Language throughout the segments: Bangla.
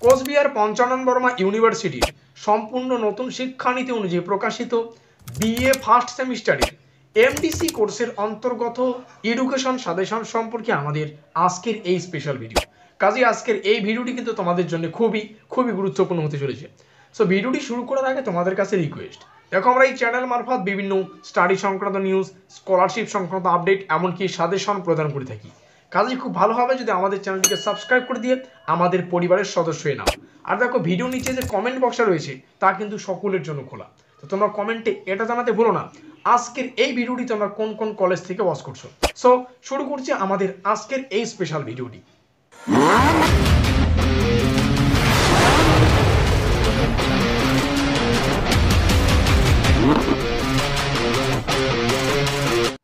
কোচবিহার পঞ্চানন বর্মা ইউনিভার্সিটির সম্পূর্ণ নতুন শিক্ষানীতি অনুযায়ী প্রকাশিত বিএ ফার্স্ট সেমিস্টারের এমডিসি কোর্সের অন্তর্গত এডুকেশন সাজেশন সম্পর্কে আমাদের আজকের এই স্পেশাল ভিডিও। কাজে আজকের এই ভিডিওটি কিন্তু তোমাদের জন্য খুবই গুরুত্বপূর্ণ হতে চলেছে। সো ভিডিওটি শুরু করার আগে তোমাদের কাছে রিকোয়েস্ট, দেখো আমরা এই চ্যানেল মারফত বিভিন্ন স্টাডি সংক্রান্ত নিউজ, স্কলারশিপ সংক্রান্ত আপডেট, এমনকি সাজেশন প্রদান করে থাকি। কাজে খুব ভালো হবে যদি আমাদের চ্যানেলটিকে সাবস্ক্রাইব করে দিয়ে আমাদের পরিবারের সদস্য হয়ে নাও। আর দেখো ভিডিও নিচে যে কমেন্ট বক্সটা রয়েছে তা কিন্তু সকলের জন্য খোলা, তো তোমরা কমেন্টে এটা জানাতে ভুলো না আজকের এই ভিডিওটি তোমরা কোন কোন কলেজ থেকে ওয়াচ করছো। সো শুরু করছি আমাদের আজকের এই স্পেশাল ভিডিওটি।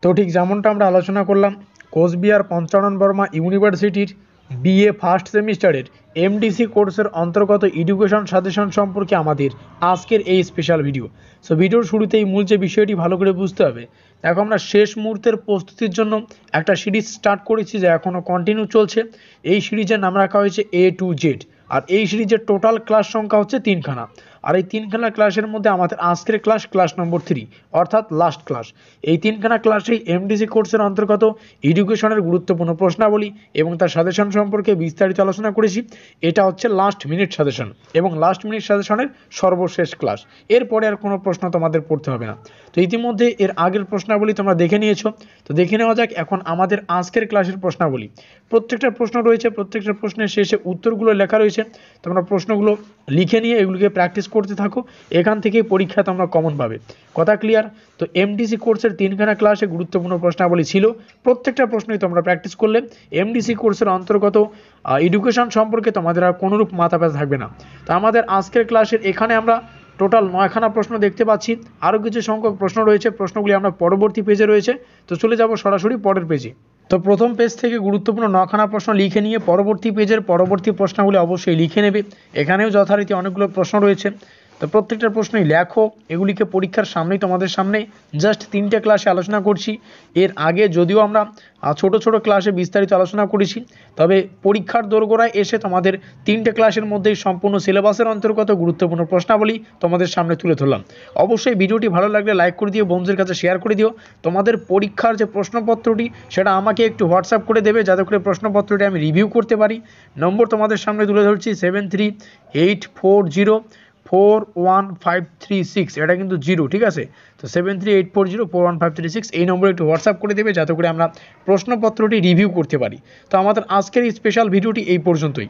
তো ঠিক যেমনটা আমরা আলোচনা করলাম, কোচবিহার পঞ্চানন বর্মা ইউনিভার্সিটির বিএ ফার্স্ট সেমিস্টারের এমডিসি কোর্সের অন্তর্গত এডুকেশন সাজেশন সম্পর্কে আমাদের আজকের এই স্পেশাল ভিডিও। সো ভিডিওর শুরুতেই মূল যে বিষয়টি ভালো করে বুঝতে হবে, দেখো আমরা শেষ মুহূর্তের প্রস্তুতির জন্য একটা সিরিজ স্টার্ট করেছি যা এখনও কন্টিনিউ চলছে। এই সিরিজের নাম রাখা হয়েছে A to Z, আর এই সিরিজের টোটাল ক্লাস সংখ্যা হচ্ছে 3খানা। আর এই 3খানা ক্লাসের মধ্যে আমাদের আজকের ক্লাস নম্বর 3, অর্থাৎ লাস্ট ক্লাস। এই 3খানা ক্লাসেই এমডিসি কোর্সের অন্তর্গত এডুকেশনের গুরুত্বপূর্ণ প্রশ্নাবলী এবং তার সাজেশন সম্পর্কে বিস্তারিত আলোচনা করেছি। এটা হচ্ছে লাস্ট মিনিট সাজেশন এবং লাস্ট মিনিট সাজেশনের সর্বশেষ ক্লাস। এরপরে আর কোনো প্রশ্ন তোমাদের পড়তে হবে না। তো ইতিমধ্যে এর আগের প্রশ্নাবলী তোমরা দেখে নিয়েছো, তো দেখে নেওয়া যাক এখন আমাদের আজকের ক্লাসের প্রশ্নাবলী। প্রত্যেকটা প্রশ্ন রয়েছে, প্রত্যেকটা প্রশ্নের শেষে উত্তরগুলো লেখা রয়েছে। তোমরা প্রশ্নগুলো লিখে নিয়ে এগুলিকে প্র্যাকটিস করতে থাকো, এখান থেকে পরীক্ষা তোমরা কমন পাবে। কথা ক্লিয়ার? তো এমডিসি কোর্সের 3খানা ক্লাসে গুরুত্বপূর্ণ প্রশ্নাবলী ছিল, প্রত্যেকটা প্রশ্নই তোমরা প্র্যাকটিস করলে এমডিসি কোর্সের অন্তর্গত এডুকেশন সম্পর্কে তোমাদের আর কোনোরূপ মাথা ব্যথা থাকবে না। তো আমাদের আজকের ক্লাসের এখানে আমরা টোটাল 9খানা প্রশ্ন দেখতে পাচ্ছি, আরও কিছু সংখ্যক প্রশ্ন রয়েছে, প্রশ্নগুলি আমরা পরবর্তী পেজে রয়েছে। তো চলে যাব সরাসরি পরের পেজে। তো প্রথম পেজ থেকে গুরুত্বপূর্ণ 9খানা প্রশ্ন লিখে নিয়ে পরবর্তী পেজের পরবর্তী প্রশ্নগুলি অবশ্যই লিখে নেবে। এখানেও যথারীতি অনেকগুলো প্রশ্ন রয়েছে, তো প্রত্যেকটা প্রশ্নই লেখো। এগুলিকে পরীক্ষার সামনেই তোমাদের সামনে জাস্ট 3টে ক্লাসে আলোচনা করছি। এর আগে যদিও আমরা ছোট ক্লাসে বিস্তারিত আলোচনা করেছি, তবে পরীক্ষার দোরগোড়ায় এসে তোমাদের 3টে ক্লাসের মধ্যেই সম্পূর্ণ সিলেবাসের অন্তর্গত গুরুত্বপূর্ণ প্রশ্নাবলী তোমাদের সামনে তুলে ধরলাম। অবশ্যই ভিডিওটি ভালো লাগলে লাইক করে দিও, বন্ধুদের কাছে শেয়ার করে দিও। তোমাদের পরীক্ষার যে প্রশ্নপত্রটি সেটা আমাকে একটু হোয়াটসঅ্যাপ করে দেবে, যাতে করে প্রশ্নপত্রটি আমি রিভিউ করতে পারি। নম্বর তোমাদের সামনে তুলে ধরছি 7384041536, এটা কিন্তু 0, ঠিক আছে? তো 7384041536 এই নম্বরে একটু হোয়াটসঅ্যাপ করে দেবে, যাতে করে আমরা প্রশ্নপত্রটি রিভিউ করতে পারি। তো আমাদের আজকের এই স্পেশাল ভিডিওটি এই পর্যন্তই।